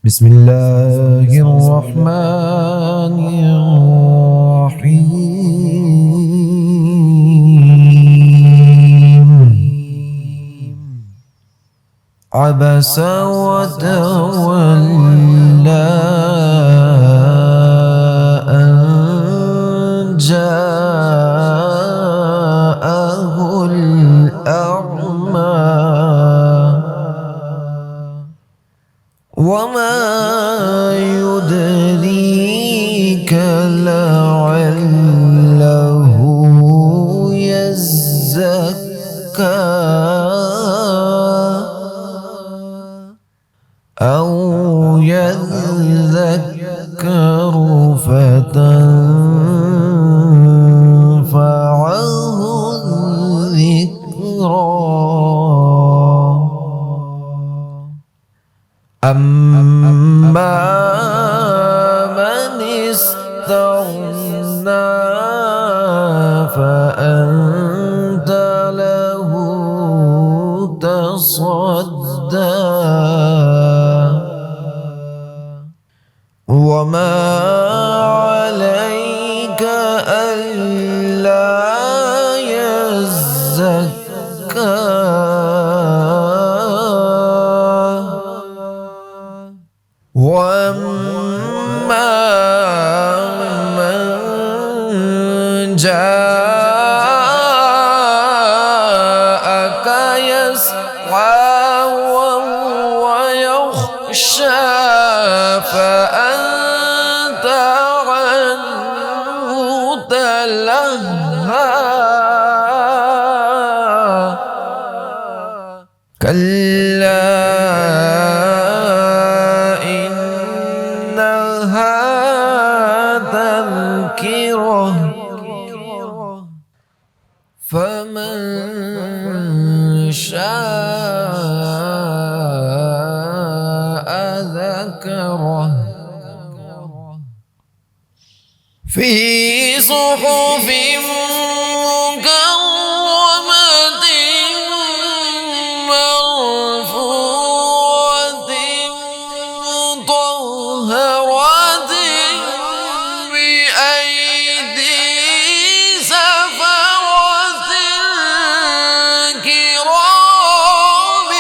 بسم الله الرحمن الرحيم. عبس وتولى أن جاءه الأعمى وما يدريك لعله يزكى أو يذكر فتنفعه الذكرى. أما من استغنى فأنت له تصدى وما عليك ألا يزكى وأما من جاءك يسعى وهو يخشى فأنت عنه تلهى كلا تذكرة فمن شاء ذكره في صحف مكرمة مرفوعة مطهرة بأيدي سفرة كرام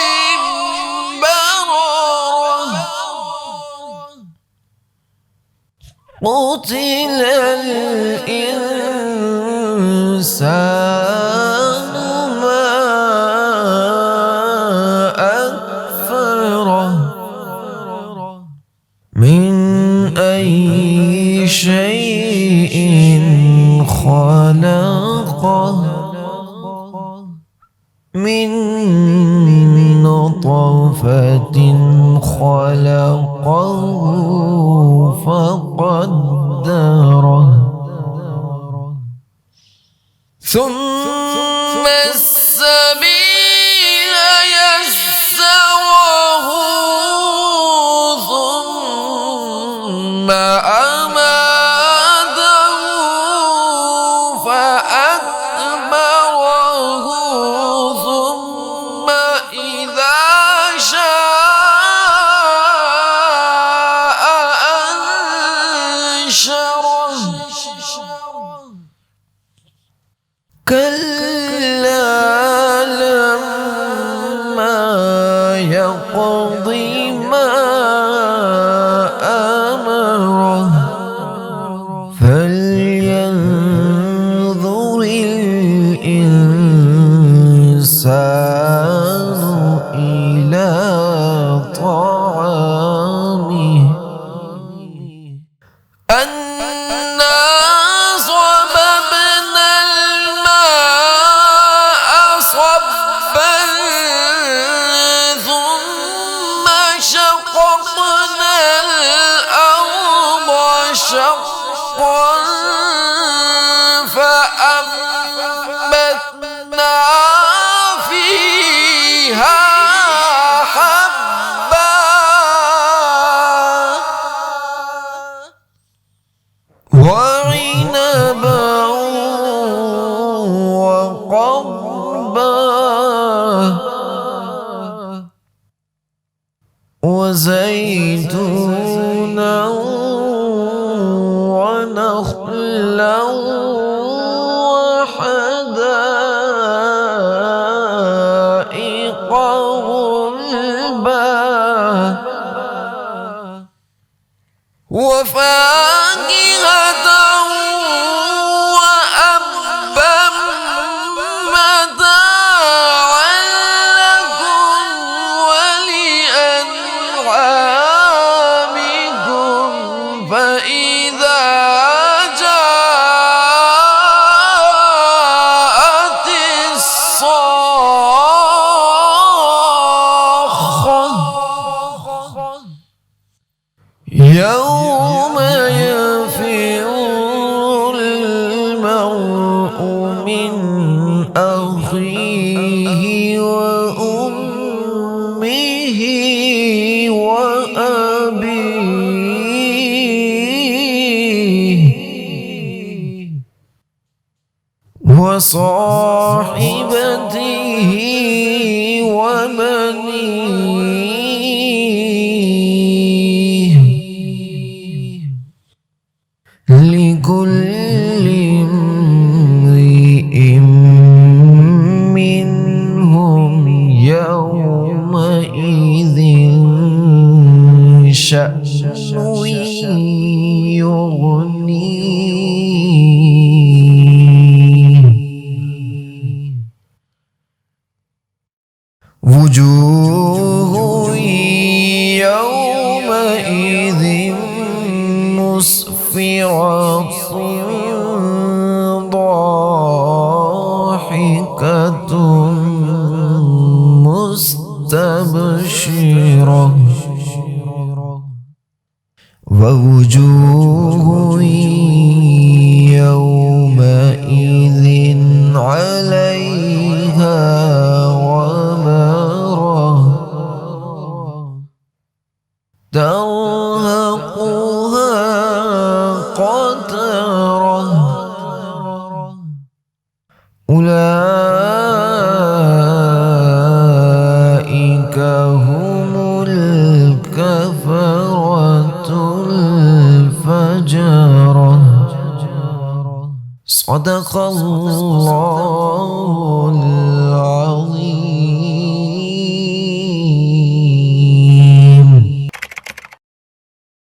بررة. قتل الإنسان ما أكفره من أي شيء خلقه من نطفة خلقه فقدره ثم السبيل يسره ثم أماته فأكبره ثم إذا شاء أنشره كلا لما يقض ما أمره فلينظر الإنسان إلى طعامه أنا صببنا الماء صبا ثم شققنا الأرض شقا فأنبتنا فيها حبا وعنبا وقضبا وزيتونا وفاكهة وأبا متاعا لكم ولأنعامكم فإذا جاءت الصاخة يوم يفر المرء من أخيه وأمه وأبيه وصاحبته وبنيه لكل امرئ منهم يومئذ شأن يغنيه وجوه يومئذ مسفرة ضاحكة مستبشرة ووجوه يومئذ عليها غبرة ترهقها قترة أولئك هم الكفرة الفجرة صدق الله